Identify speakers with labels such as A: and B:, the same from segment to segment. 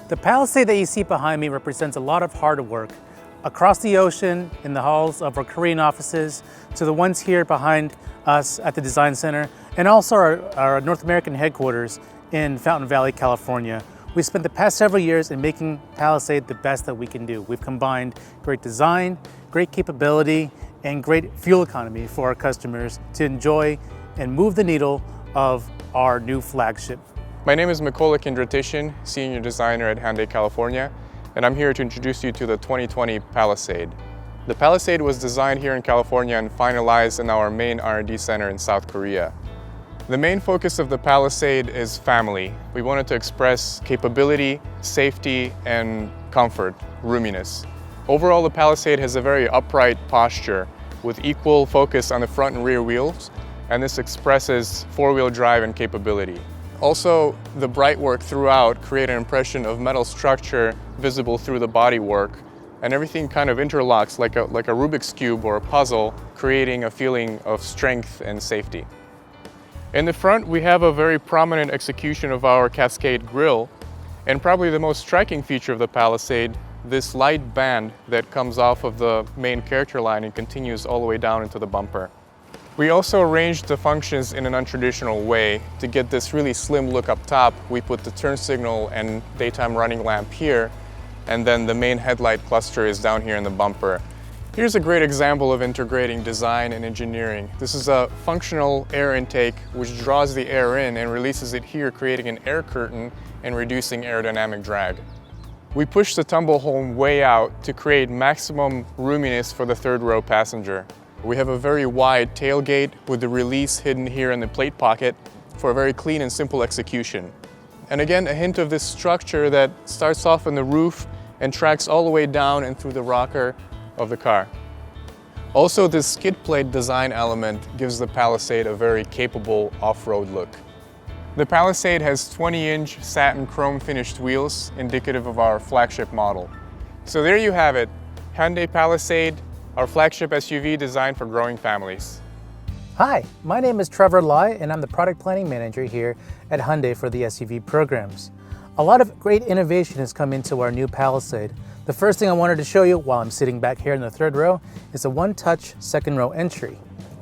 A: The Palisade that you see behind me represents a lot of hard work across the ocean in the halls of our Korean offices to the ones here behind us at the Design Center, and also our North American headquarters in Fountain Valley, California. We spent the past several years in making Palisade the best that we can do. We've combined great design, great capability, and great fuel economy for our customers to enjoy and move the needle of our new flagship.
B: My name is Mikola Kindratishin, Senior Designer at Hyundai California, and I'm here to introduce you to the 2020 Palisade. The Palisade was designed here in California and finalized in our main R&D center in South Korea. The main focus of the Palisade is family. We wanted to express capability, safety, and comfort, roominess. Overall, the Palisade has a very upright posture with equal focus on the front and rear wheels, and this expresses four-wheel drive and capability. Also, the bright work throughout create an impression of metal structure visible through the bodywork, and everything kind of interlocks like a Rubik's Cube or a puzzle, creating a feeling of strength and safety. In the front, we have a very prominent execution of our Cascade grille, and probably the most striking feature of the Palisade, this light band that comes off of the main character line and continues all the way down into the bumper. We also arranged the functions in an untraditional way. To get this really slim look up top, we put the turn signal and daytime running lamp here, and then the main headlight cluster is down here in the bumper. Here's a great example of integrating design and engineering. This is a functional air intake which draws the air in and releases it here, creating an air curtain and reducing aerodynamic drag. We pushed the tumble home way out to create maximum roominess for the third row passenger. We have a very wide tailgate with the release hidden here in the plate pocket for a very clean and simple execution. And again, a hint of this structure that starts off on the roof and tracks all the way down and through the rocker of the car. Also, this skid plate design element gives the Palisade a very capable off-road look. The Palisade has 20-inch satin chrome finished wheels, indicative of our flagship model. So there you have it, Hyundai Palisade, our flagship SUV designed for growing families.
A: Hi, my name is Trevor Lai, and I'm the Product Planning Manager here at Hyundai for the SUV programs. A lot of great innovation has come into our new Palisade. The first thing I wanted to show you while I'm sitting back here in the third row is a one-touch second row entry.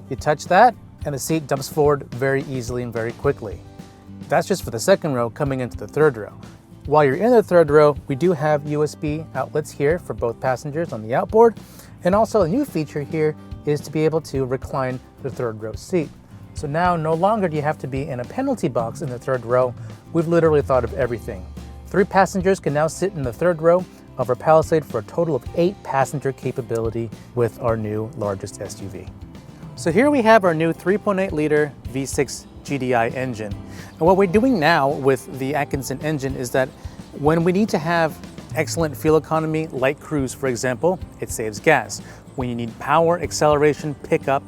A: You touch that, and the seat dumps forward very easily and very quickly. That's just for the second row coming into the third row. While you're in the third row, we do have USB outlets here for both passengers on the outboard. And also a new feature here is to be able to recline the third row seat. So now no longer do you have to be in a penalty box in the third row. We've literally thought of everything. 3 passengers can now sit in the third row of our Palisade for a total of 8 passenger capability with our new largest SUV. So here we have our new 3.8 liter V6 GDI engine. And what we're doing now with the Atkinson engine is that when we need to have excellent fuel economy, like cruise for example, it saves gas. When you need power, acceleration, pickup,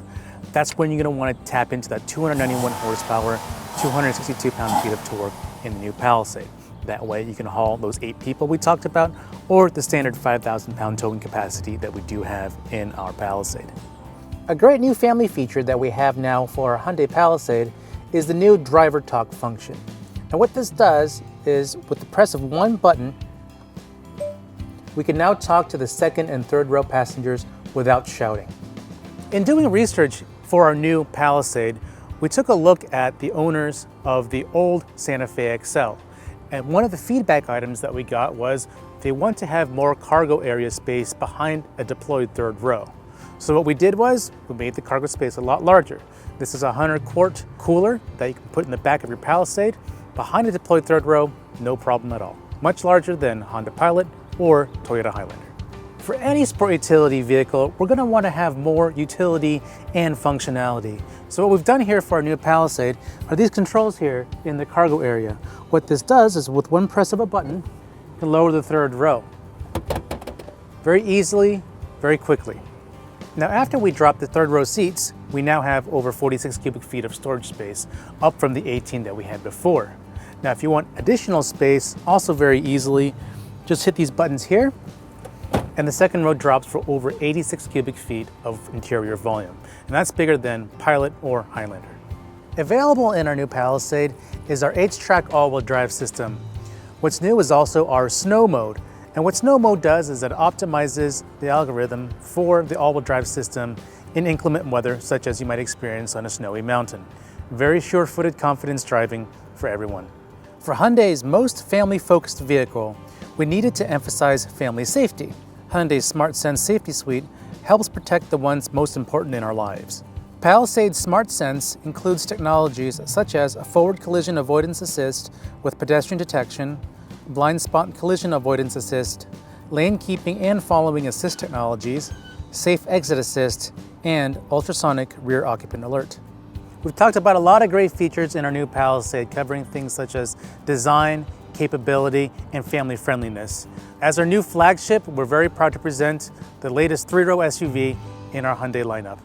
A: that's when you're going to want to tap into that 291 horsepower, 262 pound-feet of torque in the new Palisade. That way you can haul those 8 people we talked about, or the standard 5,000 pound towing capacity that we do have in our Palisade. A great new family feature that we have now for our Hyundai Palisade is the new driver talk function. And what this does is, with the press of one button, we can now talk to the second and third row passengers without shouting. In doing research for our new Palisade, we took a look at the owners of the old Santa Fe XL. And one of the feedback items that we got was they want to have more cargo area space behind a deployed third row. So what we did was we made the cargo space a lot larger. This is a 100-quart cooler that you can put in the back of your Palisade. Behind a deployed third row, no problem at all. Much larger than Honda Pilot or Toyota Highlander. For any sport utility vehicle, we're going to want to have more utility and functionality. So what we've done here for our new Palisade are these controls here in the cargo area. What this does is, with one press of a button, you can lower the third row. Very easily, very quickly. Now after we drop the third row seats, we now have over 46 cubic feet of storage space, up from the 18 that we had before. Now if you want additional space, also very easily, just hit these buttons here, and the second row drops for over 86 cubic feet of interior volume. And that's bigger than Pilot or Highlander. Available in our new Palisade is our H-Track all-wheel drive system. What's new is also our snow mode. And what snow mode does is it optimizes the algorithm for the all-wheel drive system in inclement weather, such as you might experience on a snowy mountain. Very sure-footed confidence driving for everyone. For Hyundai's most family-focused vehicle, we needed to emphasize family safety. Hyundai's Smart Sense safety suite helps protect the ones most important in our lives. Palisade's Smart Sense includes technologies such as a forward collision avoidance assist with pedestrian detection, blind spot collision avoidance assist, lane keeping and following assist technologies, safe exit assist, and ultrasonic rear occupant alert. We've talked about a lot of great features in our new Palisade, covering things such as design, capability, and family friendliness. As our new flagship, we're very proud to present the latest three-row SUV in our Hyundai lineup.